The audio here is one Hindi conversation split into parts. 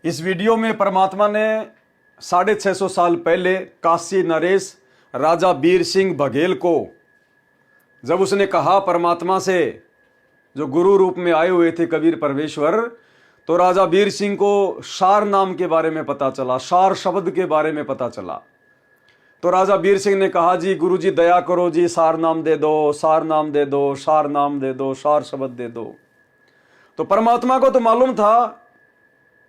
इस वीडियो में परमात्मा ने 650 साल पहले काशी नरेश राजा बीर सिंह बघेल को जब उसने कहा परमात्मा से, जो गुरु रूप में आए हुए थे कबीर परमेश्वर, तो राजा बीर सिंह को सार नाम के बारे में पता चला, सार शब्द के बारे में पता चला। तो राजा बीर सिंह ने कहा, जी गुरु जी दया करो जी, सार नाम दे दो, सार नाम दे दो, सार नाम दे दो, सार शब्द दे दो। तो परमात्मा को तो मालूम था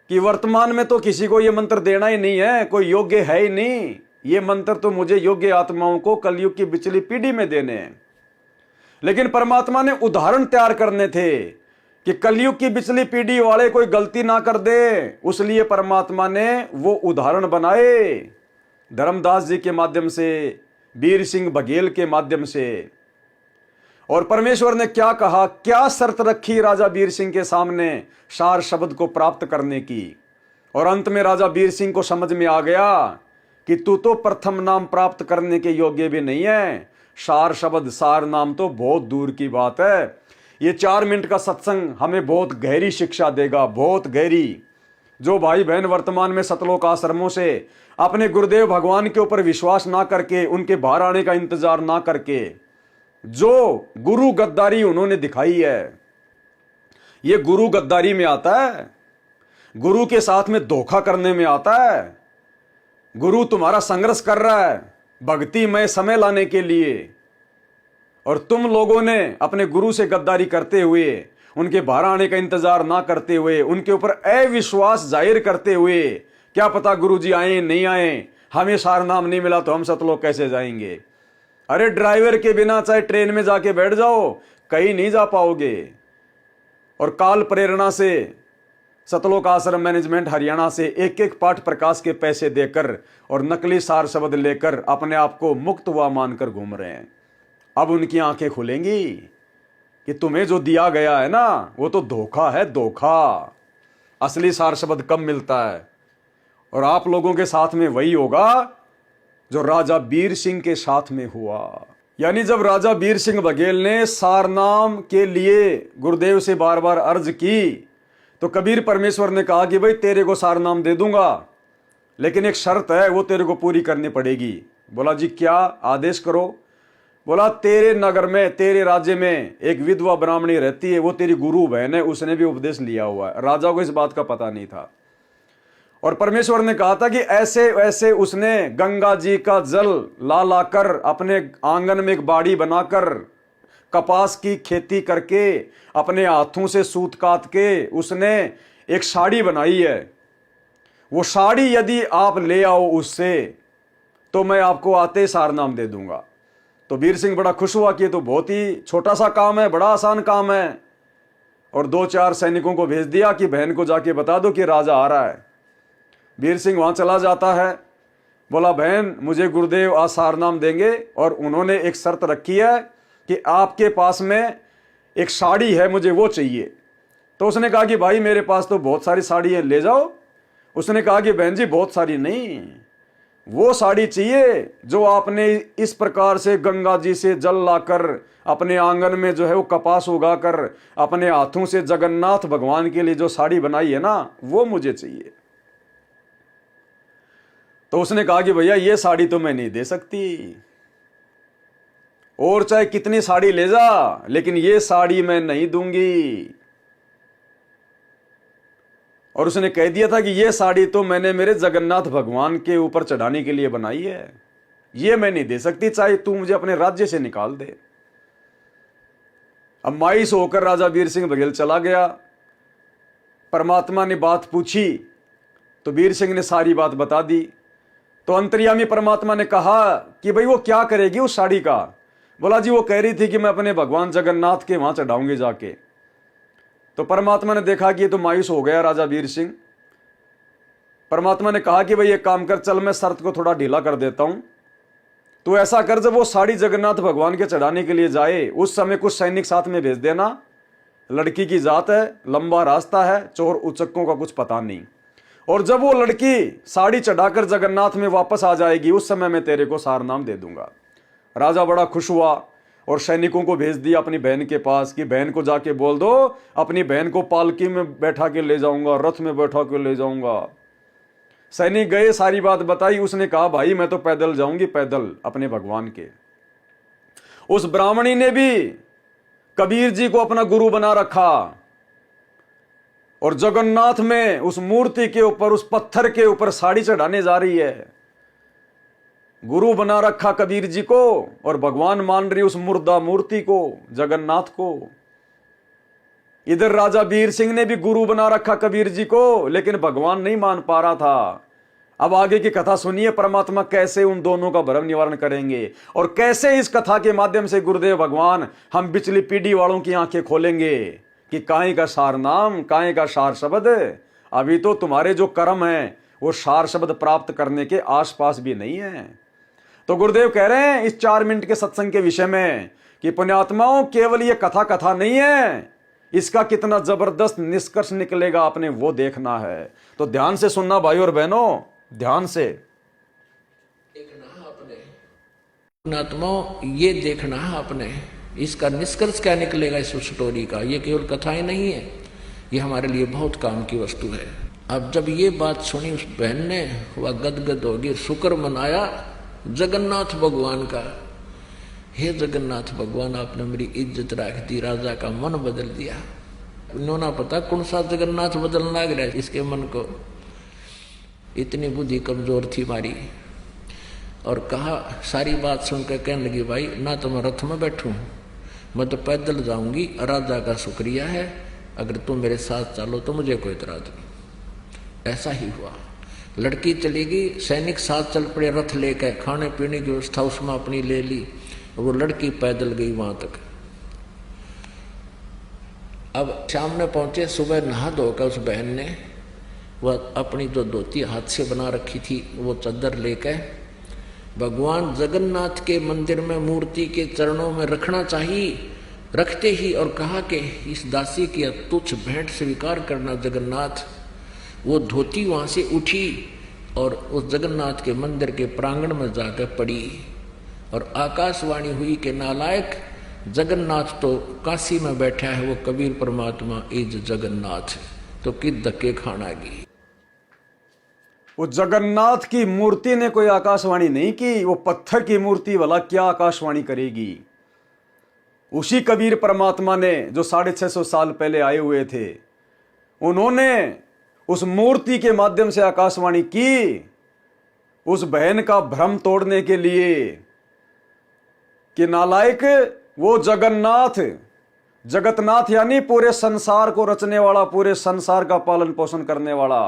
कि वर्तमान में तो किसी को यह मंत्र देना ही नहीं है, कोई योग्य है ही नहीं। ये मंत्र तो मुझे योग्य आत्माओं को कलयुग की पिछली पीढ़ी में देने हैं। लेकिन परमात्मा ने उदाहरण तैयार करने थे कि कलयुग की पिछली पीढ़ी वाले कोई गलती ना कर दे, उसलिए परमात्मा ने वो उदाहरण बनाए धर्मदास जी के माध्यम से, बीर सिंह बघेल के माध्यम से। और परमेश्वर ने क्या कहा, क्या शर्त रखी राजा बीर सिंह के सामने सार शब्द को प्राप्त करने की। और अंत में राजा बीर सिंह को समझ में आ गया कि तू तो प्रथम नाम प्राप्त करने के योग्य भी नहीं है, सार शब्द सार नाम तो बहुत दूर की बात है। ये 4 मिनट का सत्संग हमें बहुत गहरी शिक्षा देगा, बहुत गहरी। जो भाई बहन वर्तमान में सतलोक आश्रमों से अपने गुरुदेव भगवान के ऊपर विश्वास ना करके, उनके बाहर आने का इंतजार ना करके, जो गुरु गद्दारी उन्होंने दिखाई है, ये गुरु गद्दारी में आता है, गुरु के साथ में धोखा करने में आता है। गुरु तुम्हारा संघर्ष कर रहा है भक्ति में समय लाने के लिए, और तुम लोगों ने अपने गुरु से गद्दारी करते हुए, उनके बाहर आने का इंतजार ना करते हुए, उनके ऊपर अविश्वास जाहिर करते हुए, क्या पता गुरु जी आए नहीं आए, हमें सार नाम नहीं मिला तो हम सतलोक कैसे जाएंगे। अरे ड्राइवर के बिना चाहे ट्रेन में जाके बैठ जाओ, कहीं नहीं जा पाओगे। और काल प्रेरणा से सतलोक आश्रम मैनेजमेंट हरियाणा से एक एक पाठ प्रकाश के पैसे देकर और नकली सार शब्द लेकर अपने आप को मुक्त हुआ मानकर घूम रहे हैं। अब उनकी आंखें खुलेंगी कि तुम्हें जो दिया गया है ना, वो तो धोखा है, धोखा। असली सार शब्द कब मिलता है। और आप लोगों के साथ में वही होगा जो राजा बीर सिंह के साथ में हुआ। यानी जब राजा बीर सिंह बघेल ने सार नाम के लिए गुरुदेव से बार बार अर्ज की, तो कबीर परमेश्वर ने कहा कि भाई तेरे को सार नाम दे दूंगा, लेकिन एक शर्त है, वो तेरे को पूरी करनी पड़ेगी। बोला जी क्या, आदेश करो। बोला तेरे नगर में, तेरे राज्य में एक विधवा ब्राह्मणी रहती है, वो तेरी गुरु बहन है, उसने भी उपदेश लिया हुआ है। राजा को इस बात का पता नहीं था। और परमेश्वर ने कहा था कि ऐसे वैसे उसने गंगा जी का जल ला लाकर अपने आंगन में एक बाड़ी बनाकर कपास की खेती करके अपने हाथों से सूत काट के उसने एक साड़ी बनाई है। वो साड़ी यदि आप ले आओ उससे, तो मैं आपको आते सार नाम दे दूंगा। तो बीर सिंह बड़ा खुश हुआ कि ये तो बहुत ही छोटा सा काम है, बड़ा आसान काम है। और 2-4 सैनिकों को भेज दिया कि बहन को जाके बता दो कि राजा आ रहा है। बीर सिंह वहां चला जाता है। बोला बहन मुझे गुरुदेव आज सार नाम देंगे, और उन्होंने एक शर्त रखी है कि आपके पास में एक साड़ी है, मुझे वो चाहिए। तो उसने कहा कि भाई मेरे पास तो बहुत सारी साड़ी है, ले जाओ। उसने कहा कि बहन जी बहुत सारी नहीं, वो साड़ी चाहिए जो आपने इस प्रकार से गंगा जी से जल लाकर अपने आंगन में जो है वो कपास उगाकर अपने हाथों से जगन्नाथ भगवान के लिए जो साड़ी बनाई है ना, वो मुझे चाहिए। तो उसने कहा कि भैया ये साड़ी तो मैं नहीं दे सकती, और चाहे कितनी साड़ी ले जा, लेकिन ये साड़ी मैं नहीं दूंगी। और उसने कह दिया था कि ये साड़ी तो मैंने मेरे जगन्नाथ भगवान के ऊपर चढ़ाने के लिए बनाई है, ये मैं नहीं दे सकती, चाहे तू मुझे अपने राज्य से निकाल दे। अब मायूस होकर राजा बीर सिंह बघेल चला गया। परमात्मा ने बात पूछी तो बीर सिंह ने सारी बात बता दी। तो अंतर्यामी परमात्मा ने कहा कि भाई वो क्या करेगी उस साड़ी का। बोला जी वो कह रही थी कि मैं अपने भगवान जगन्नाथ के वहां चढ़ाऊंगी जाके। तो परमात्मा ने देखा कि ये तो मायूस हो गया राजा बीर सिंह। परमात्मा ने कहा कि भाई एक काम कर, चल मैं शर्त को थोड़ा ढीला कर देता हूं। तो ऐसा कर, जब वो साड़ी जगन्नाथ भगवान के चढ़ाने के लिए जाए, उस समय कुछ सैनिक साथ में भेज देना। लड़की की जात है, लंबा रास्ता है, चोर उचक्कों का कुछ पता नहीं। और जब वो लड़की साड़ी चढ़ाकर जगन्नाथ में वापस आ जाएगी, उस समय मैं तेरे को सार नाम दे दूंगा। राजा बड़ा खुश हुआ। और सैनिकों को भेज दिया अपनी बहन के पास कि बहन को जाके बोल दो अपनी बहन को पालकी में बैठा के ले जाऊंगा, रथ में बैठा के ले जाऊंगा। सैनिक गए, सारी बात बताई। उसने कहा भाई मैं तो पैदल जाऊंगी, पैदल अपने भगवान के। उस ब्राह्मणी ने भी कबीर जी को अपना गुरु बना रखा और जगन्नाथ में उस मूर्ति के ऊपर, उस पत्थर के ऊपर साड़ी चढ़ाने जा रही है। गुरु बना रखा कबीर जी को और भगवान मान रही उस मुर्दा मूर्ति को, जगन्नाथ को। इधर राजा वीर सिंह ने भी गुरु बना रखा कबीर जी को, लेकिन भगवान नहीं मान पा रहा था। अब आगे की कथा सुनिए, परमात्मा कैसे उन दोनों का भ्रम निवारण करेंगे और कैसे इस कथा के माध्यम से गुरुदेव भगवान हम पिछली पीढ़ी वालों की आंखें खोलेंगे कि काहे का सार नाम, काहे का सार शब्द। अभी तो तुम्हारे जो कर्म हैं वो सार शब्द प्राप्त करने के आसपास भी नहीं है। तो गुरुदेव कह रहे हैं इस 4 मिनट के सत्संग के विषय में कि पुण्यात्माओं, केवल ये कथा नहीं है, इसका कितना जबरदस्त निष्कर्ष निकलेगा आपने वो देखना है। तो ध्यान से सुनना भाई और बहनों, ध्यान से देखना आपने, पुण्यात्माओं ये देखना है आपने, इसका निष्कर्ष क्या निकलेगा इस स्टोरी का। ये केवल कथाएं नहीं है, ये हमारे लिए बहुत काम की वस्तु है। अब जब ये बात सुनी उस बहन ने, वह गदगद हो गई, शुक्र मनाया जगन्नाथ भगवान का। हे जगन्नाथ भगवान, आपने मेरी इज्जत रख दी, राजा का मन बदल दिया। उन्होंने पता कौन सा जगन्नाथ बदलने लग रहा है इसके मन को, इतनी बुद्धि कमजोर थी मारी। और कहा, सारी बात सुनकर कहने लगी, भाई ना तो मैं रथ में बैठूं, मैं तो पैदल जाऊंगी, राजा का शुक्रिया है, अगर तुम मेरे साथ चलो तो मुझे कोई इतराज नहीं। ऐसा ही हुआ, लड़की चली गई, सैनिक साथ चल पड़े रथ लेकर, खाने पीने की व्यवस्था उसमें अपनी ले ली, वो लड़की पैदल गई वहां तक। अब शाम में पहुंचे, सुबह नहा धोकर उस बहन ने वह अपनी जो धोती हाथ से बना रखी थी वो चादर लेकर भगवान जगन्नाथ के मंदिर में मूर्ति के चरणों में रखना चाहिए, रखते ही और कहा कि इस दासी की तुच्छ भेंट स्वीकार करना जगन्नाथ। वो धोती वहां से उठी और उस जगन्नाथ के मंदिर के प्रांगण में जाकर पड़ी और आकाशवाणी हुई कि नालायक, जगन्नाथ तो काशी में बैठा है, वो कबीर परमात्मा इज जगन्नाथ, तो कित धक्के खाना गी। वो जगन्नाथ की मूर्ति ने कोई आकाशवाणी नहीं की, वो पत्थर की मूर्ति वाला क्या आकाशवाणी करेगी। उसी कबीर परमात्मा ने जो 650 साल पहले आए हुए थे, उन्होंने उस मूर्ति के माध्यम से आकाशवाणी की उस बहन का भ्रम तोड़ने के लिए कि नालायक, वो जगन्नाथ, जगतनाथ यानी पूरे संसार को रचने वाला, पूरे संसार का पालन पोषण करने वाला,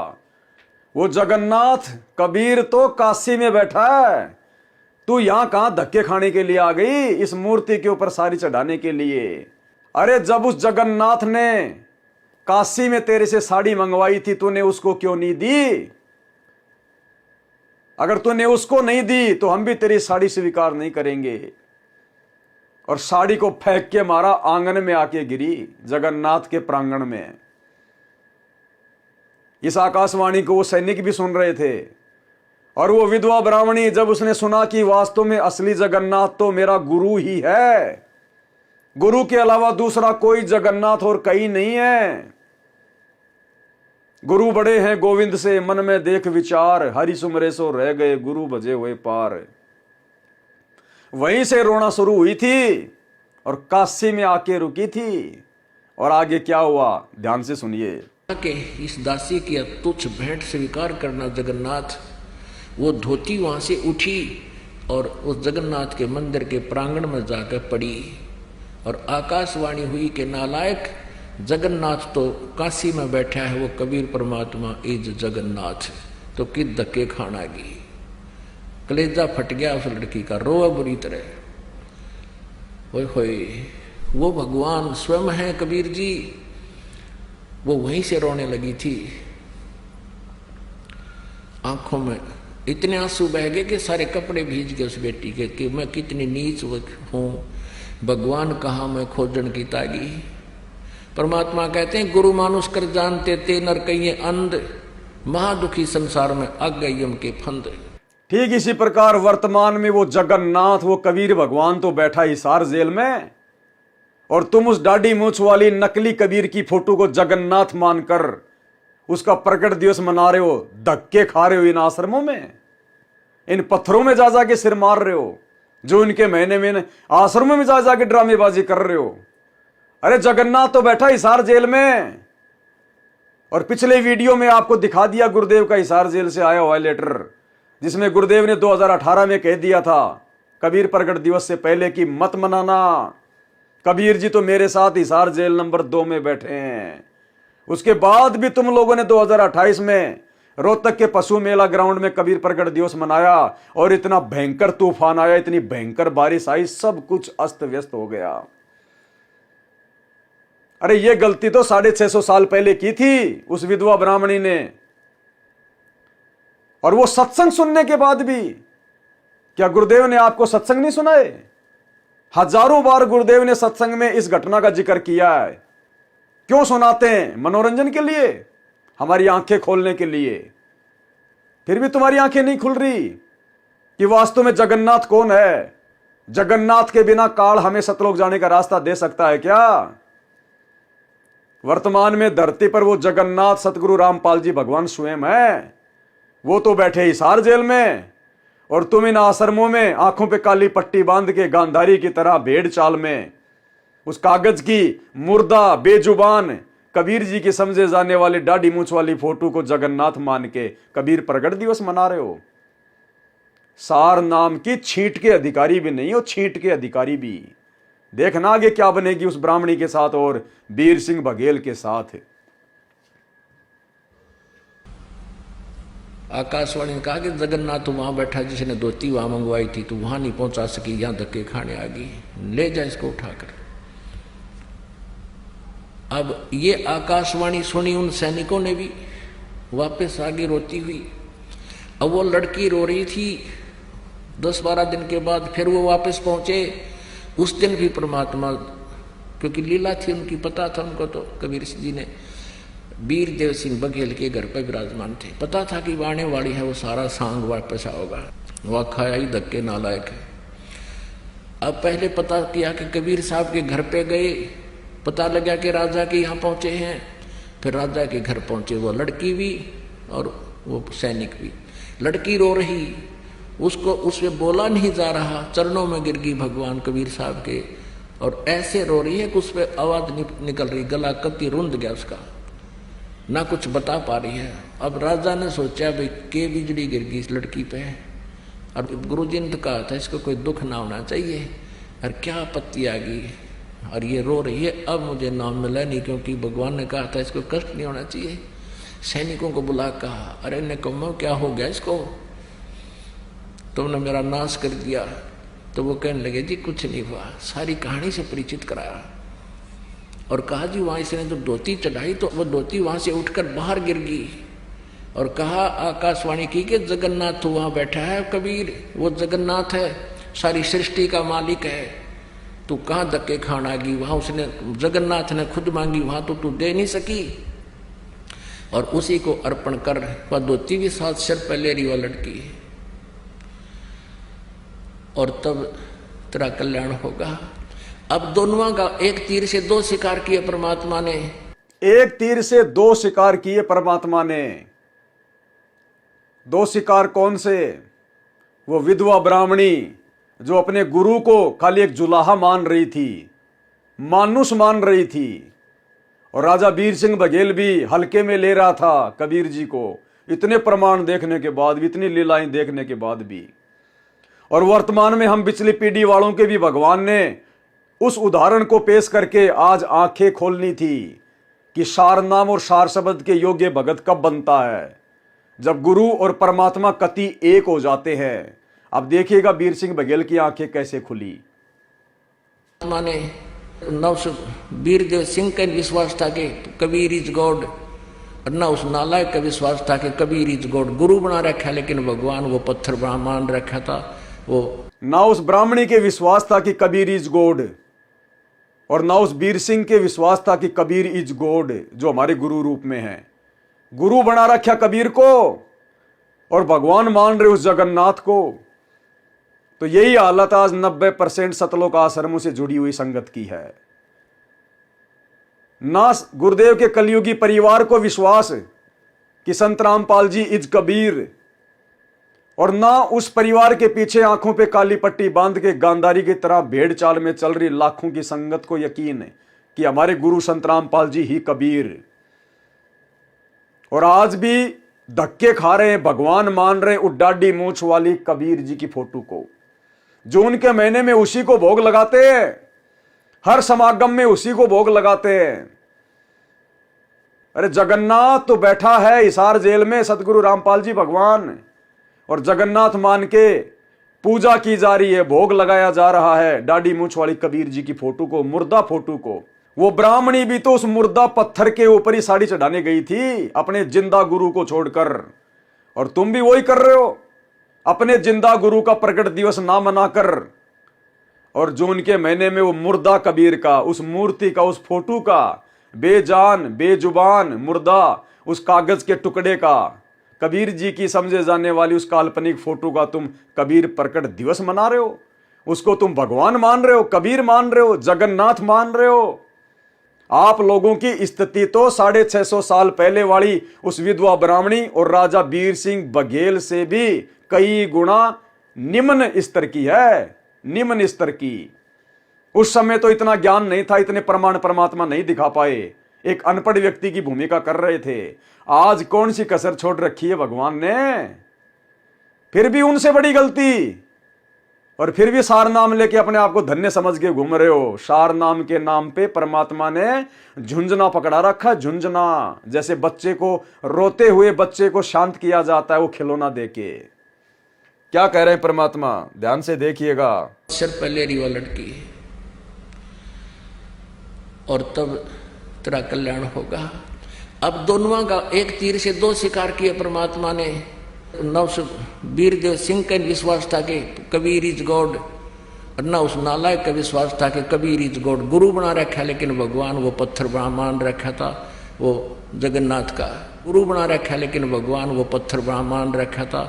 वो जगन्नाथ कबीर तो काशी में बैठा है, तू यहां कहां धक्के खाने के लिए आ गई, इस मूर्ति के ऊपर साड़ी चढ़ाने के लिए। अरे जब उस जगन्नाथ ने काशी में तेरे से साड़ी मंगवाई थी, तूने उसको क्यों नहीं दी? अगर तूने उसको नहीं दी तो हम भी तेरी साड़ी स्वीकार नहीं करेंगे। और साड़ी को फेंक के मारा, आंगन में आके गिरी, जगन्नाथ के प्रांगण में। इस आकाशवाणी को वो सैनिक भी सुन रहे थे और वो विधवा ब्राह्मणी जब उसने सुना कि वास्तव में असली जगन्नाथ तो मेरा गुरु ही है, गुरु के अलावा दूसरा कोई जगन्नाथ और कहीं नहीं है, गुरु बड़े हैं गोविंद से मन में देख विचार, हरि सुमरे सो रह गए गुरु भजे हुए पार। वहीं से रोना शुरू हुई थी और काशी में आके रुकी थी। और आगे क्या हुआ ध्यान से सुनिए कि इस दासी की तुच्छ भेंट स्वीकार करना जगन्नाथ। वो धोती वहां से उठी और उस जगन्नाथ के मंदिर के प्रांगण में जाकर पड़ी और आकाशवाणी हुई कि नालायक, जगन्नाथ तो काशी में बैठा है, वो कबीर परमात्मा इज जगन्नाथ, तो कित धक्के खाना गी। कलेजा फट गया उस लड़की का, रोआ बुरी तरह। ओए होए, वो भगवान स्वयं है कबीर जी। वो वहीं से रोने लगी थी, आंखों में इतने आंसू बह गए कि सारे कपड़े भीज गए उस बेटी के कि मैं कितनी नीच हूं, भगवान कहाँ मैं खोजन की तागी। परमात्मा कहते हैं गुरु मानुष कर जानते ते नर कहिए अंध, महादुखी संसार में अग गई यम के फंद। ठीक इसी प्रकार वर्तमान में वो जगन्नाथ, वो कबीर भगवान तो बैठा हिसार जेल में, और तुम उस दाढ़ी मूछ वाली नकली कबीर की फोटो को जगन्नाथ मानकर उसका प्रकट दिवस मना रहे हो, धक्के खा रहे हो इन आश्रमों में, इन पत्थरों में जा जाके सिर मार रहे हो, जो इनके महीने में आश्रमों में जा जाके ड्रामेबाजी कर रहे हो। अरे जगन्नाथ तो बैठा हिसार जेल में, और पिछले वीडियो में आपको दिखा दिया गुरुदेव का हिसार जेल से आया हुआ लेटर, जिसमें गुरुदेव ने 2018 में कह दिया था कबीर प्रकट दिवस से पहले कि मत मनाना, कबीर जी तो मेरे साथ हिसार जेल नंबर 2 में बैठे हैं। उसके बाद भी तुम लोगों ने 2028 में रोहतक के पशु मेला ग्राउंड में कबीर प्रकट दिवस मनाया, और इतना भयंकर तूफान आया, इतनी भयंकर बारिश आई, सब कुछ अस्त व्यस्त हो गया। अरे ये गलती तो 650 साल पहले की थी उस विधवा ब्राह्मणी ने, और वो सत्संग सुनने के बाद भी, क्या गुरुदेव ने आपको सत्संग नहीं सुनाए? हजारों बार गुरुदेव ने सत्संग में इस घटना का जिक्र किया है। क्यों सुनाते हैं? मनोरंजन के लिए, हमारी आंखें खोलने के लिए। फिर भी तुम्हारी आंखें नहीं खुल रही कि वास्तव में जगन्नाथ कौन है। जगन्नाथ के बिना काल हमें सतलोक जाने का रास्ता दे सकता है क्या? वर्तमान में धरती पर वो जगन्नाथ सतगुरु रामपाल जी भगवान स्वयं है, वो तो बैठे हिसार जेल में, और तुम इन आश्रमों में आंखों पे काली पट्टी बांध के गांधारी की तरह भेड़ चाल में उस कागज की मुर्दा बेजुबान कबीर जी की समझे जाने वाली दाढ़ी मूछ वाली फोटो को जगन्नाथ मान के कबीर प्रकट दिवस मना रहे हो। सार नाम की छींट के अधिकारी भी नहीं हो, छींट के अधिकारी भी। देखना आगे क्या बनेगी उस ब्राह्मणी के साथ और बीर सिंह बघेल के साथ। आकाशवाणी ने कहा कि जगन्नाथ वहां बैठा जिसने धोती वहां मंगवाई थी, तो वहां नहीं पहुंचा सकी, यहां धक्के खाने आ गई, ले जा इसको उठाकर। अब ये आकाशवाणी सुनी उन सैनिकों ने भी, वापस आगे रोती हुई। अब वो लड़की रो रही थी। 10-12 दिन के बाद फिर वो वापस पहुंचे। उस दिन भी परमात्मा, क्योंकि लीला थी उनकी, पता था उनको, तो कबीर जी ने वीर देव सिंह बघेल के घर पर विराजमान थे। पता था कि आने वाली है वो सारा सांग वापस आओगा, वह खाया ही धक्के नालायक है। अब पहले पता किया कि कबीर साहब के घर पे गए, पता लगा कि राजा के यहाँ पहुंचे हैं। फिर राजा के घर पहुंचे, वो लड़की भी और वो सैनिक भी। लड़की रो रही, उसको उससे बोला नहीं जा रहा, चरणों में गिर गई भगवान कबीर साहब के, और ऐसे रो रही है कि उस पर आवाज निकल रही, गला कत्ती रुंध गया उसका, ना कुछ बता पा रही है। अब राजा ने सोचा भाई के बिजली गिर गई इस लड़की पे, और गुरु जी ने तो कहा था इसको कोई दुख ना होना चाहिए, और क्या आपत्ति आ गई, और ये रो रही है, अब मुझे नाम मिला नहीं, क्योंकि भगवान ने कहा था इसको कष्ट नहीं होना चाहिए। सैनिकों को बुला कहा, अरे निकम्मो क्या हो गया इसको, तुमने मेरा नाश कर दिया। तो वो कहने लगे जी कुछ नहीं हुआ, सारी कहानी से परिचित कराया, और कहा जी वहां इसने जब धोती चढ़ाई तो वो धोती वहां से उठकर बाहर गिर गई, और कहा आकाशवाणी की कि जगन्नाथ तो वहां बैठा है कबीर, वो जगन्नाथ है, सारी सृष्टि का मालिक है, तू कहाँ धक्के खान आ गई, वहां उसने जगन्नाथ ने खुद मांगी, वहां तो तू दे नहीं सकी, और उसी को अर्पण कर। वह धोती भी साथ सिर पर ले रही, वह लड़की, और तब तेरा कल्याण होगा। अब दोनों का एक तीर से 2 शिकार किए परमात्मा ने, एक तीर से 2 शिकार किए परमात्मा ने। 2 शिकार कौन से? वो विधवा ब्राह्मणी जो अपने गुरु को खाली एक जुलाहा मान रही थी, मानुष मान रही थी, और राजा वीर सिंह बघेल भी हल्के में ले रहा था कबीर जी को, इतने प्रमाण देखने के बाद भी, इतनी लीलाएं देखने के बाद भी। और वर्तमान में हम पिछली पीढ़ी वालों के भी भगवान ने उस उदाहरण को पेश करके आज आंखें खोलनी थी कि सार नाम और सार शब्द के योग्य भगत कब बनता है, जब गुरु और परमात्मा कति एक हो जाते हैं। अब देखिएगा वीर सिंह बघेल की आंखें कैसे खुली। माने वीर देव सिंह का विश्वास था कि कबीर इज गॉड, और ना उस नालायक का विश्वास था कि कबीर इज गॉड। गुरु बना रखा लेकिन भगवान वो पत्थर मान रखा था। वो ना उस ब्राह्मणी के विश्वास था कि कबीर इज गॉड, और ना उस वीर सिंह के विश्वास था कि कबीर इज गॉड जो हमारे गुरु रूप में है। गुरु बना रखा कबीर को, और भगवान मान रहे उस जगन्नाथ को। तो यही हालत आज 90% सतलोक आश्रमों से जुड़ी हुई संगत की है। ना गुरुदेव के कलयुगी परिवार को विश्वास कि संत रामपाल जी इज कबीर, और ना उस परिवार के पीछे आंखों पे काली पट्टी बांध के गांधारी की तरह भेड़ चाल में चल रही लाखों की संगत को यकीन है कि हमारे गुरु संत रामपाल जी ही कबीर। और आज भी धक्के खा रहे हैं, भगवान मान रहे हैं उड्डाडी मूछ वाली कबीर जी की फोटो को। जून के महीने में उसी को भोग लगाते हैं, हर समागम में उसी को भोग लगाते हैं। अरे जगन्नाथ तो बैठा है हिसार जेल में, सतगुरु रामपाल जी भगवान, और जगन्नाथ मान के पूजा की जा रही है, भोग लगाया जा रहा है दाढ़ी मूछ वाली कबीर जी की फोटो को, मुर्दा फोटो को। वो ब्राह्मणी भी तो उस मुर्दा पत्थर के ऊपर ही साड़ी चढ़ाने गई थी अपने जिंदा गुरु को छोड़कर, और तुम भी वही कर रहे हो, अपने जिंदा गुरु का प्रकट दिवस ना मनाकर। और जून के महीने में वो मुर्दा कबीर का, उस मूर्ति का, उस फोटो का, बेजान बेजुबान मुर्दा, उस कागज के टुकड़े का, कबीर जी की समझे जाने वाली उस काल्पनिक फोटो का तुम कबीर प्रकट दिवस मना रहे हो। उसको तुम भगवान मान रहे हो, कबीर मान रहे हो, जगन्नाथ मान रहे हो। आप लोगों की स्थिति तो 650 साल पहले वाली उस विधवा ब्राह्मणी और राजा बीर सिंह बघेल से भी कई गुना निम्न स्तर की है, निम्न स्तर की। उस समय तो इतना ज्ञान नहीं था, इतने प्रमाण परमात्मा नहीं दिखा पाए, एक अनपढ़ व्यक्ति की भूमिका कर रहे थे। आज कौन सी कसर छोड़ रखी है भगवान ने, फिर भी उनसे बड़ी गलती, और फिर भी सार नाम लेके अपने आप को धन्य समझ के घूम रहे हो। सार नाम के नाम पे परमात्मा ने झुंझुना पकड़ा रखा, झुंझुना, जैसे बच्चे को, रोते हुए बच्चे को शांत किया जाता है वो खिलौना देके। क्या कह रहे हैं परमात्मा, ध्यान से देखिएगा। सिर पहले रिवा लटकी और तब तेरा कल्याण होगा। अब दोनों का एक तीर से दो शिकार किए परमात्मा ने। वीरदेव सिंह का विश्वास था कि कबीर इज गॉड, और न उस नालायक का विश्वास था कि कबीर इज गॉड। गुरु बना रखा, लेकिन भगवान वो पत्थर मान रखा था वो जगन्नाथ का। गुरु बना रखा, लेकिन भगवान वो पत्थर मान रखा था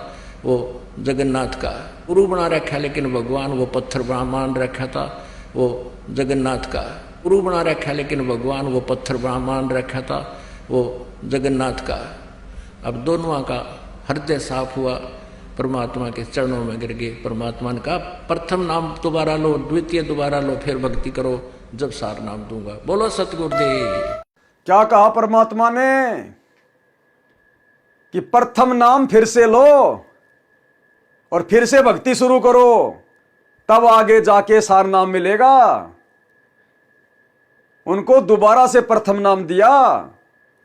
वो जगन्नाथ का। गुरु बना रखा, लेकिन भगवान वो पत्थर मान रखा था वो जगन्नाथ का। गुरु बना रखा, लेकिन भगवान वो पत्थर मान रखा था वो जगन्नाथ का। अब दोनों का हृदय साफ हुआ, परमात्मा के चरणों में गिर गए। परमात्मा ने कहा प्रथम नाम दोबारा लो, द्वितीय दोबारा लो, फिर भक्ति करो जब सार नाम दूंगा। बोलो सतगुरुदेव। क्या कहा परमात्मा ने कि प्रथम नाम फिर से लो और फिर से भक्ति शुरू करो, तब आगे जाके सार नाम मिलेगा। उनको दोबारा से प्रथम नाम दिया,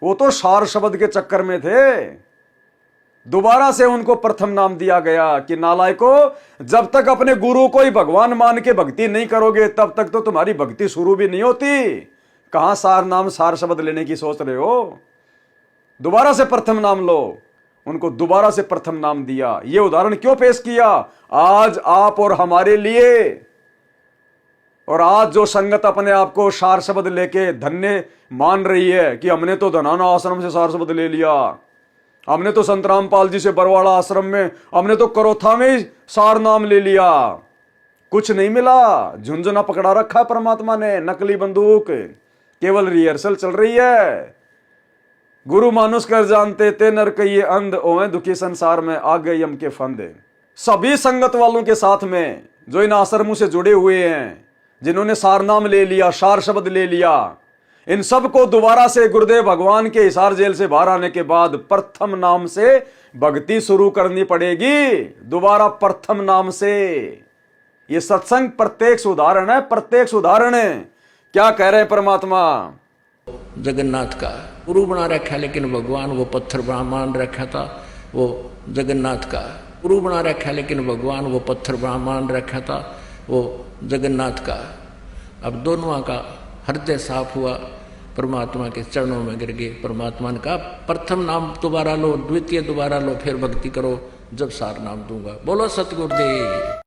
वो तो सार शब्द के चक्कर में थे। दोबारा से उनको प्रथम नाम दिया गया कि नालायको, जब तक अपने गुरु को ही भगवान मान के भक्ति नहीं करोगे तब तक तो तुम्हारी भक्ति शुरू भी नहीं होती। कहां सार नाम, सार शब्द लेने की सोच रहे हो। दोबारा से प्रथम नाम लो। उनको दोबारा से प्रथम नाम दिया। यह उदाहरण क्यों पेश किया? आज आप और हमारे लिए। और आज जो संगत अपने आप को सार शब्द लेके धन्य मान रही है कि हमने तो धनाना आश्रम से सार शब्द ले लिया, हमने तो संत रामपाल जी से बरवाड़ा आश्रम में, हमने तो करोथा में ही सार नाम ले लिया, कुछ नहीं मिला। झुंझुना पकड़ा रखा परमात्मा ने, नकली बंदूक, केवल रिहर्सल चल रही है। गुरु मानुष कर जानते ते नर कहिए अंध, ओए दुखी संसार में आ गए यम के फंदे। सभी संगत वालों के साथ में जो इन आश्रमों से जुड़े हुए हैं, जिन्होंने सार नाम ले लिया, सार शब्द ले लिया, इन सबको दोबारा से गुरुदेव भगवान के हिसार जेल से बाहर आने के बाद प्रथम नाम से भक्ति शुरू करनी पड़ेगी। दोबारा प्रथम नाम से। ये सत्संग प्रत्यक्ष उदाहरण है, प्रत्यक्ष उदाहरण है। क्या कह रहे हैं परमात्मा? जगन्नाथ का गुरु बना रखा, लेकिन भगवान वो पत्थर मान रखा था वो जगन्नाथ का। गुरु बना रखा, लेकिन भगवान वो पत्थर मान रखा था वो जगन्नाथ का। अब दोनों का हृदय साफ हुआ, परमात्मा के चरणों में गिर गए। परमात्मा ने कहा प्रथम नाम दोबारा लो, द्वितीय दोबारा लो, फिर भक्ति करो जब सार नाम दूंगा। बोलो सतगुरुदेव।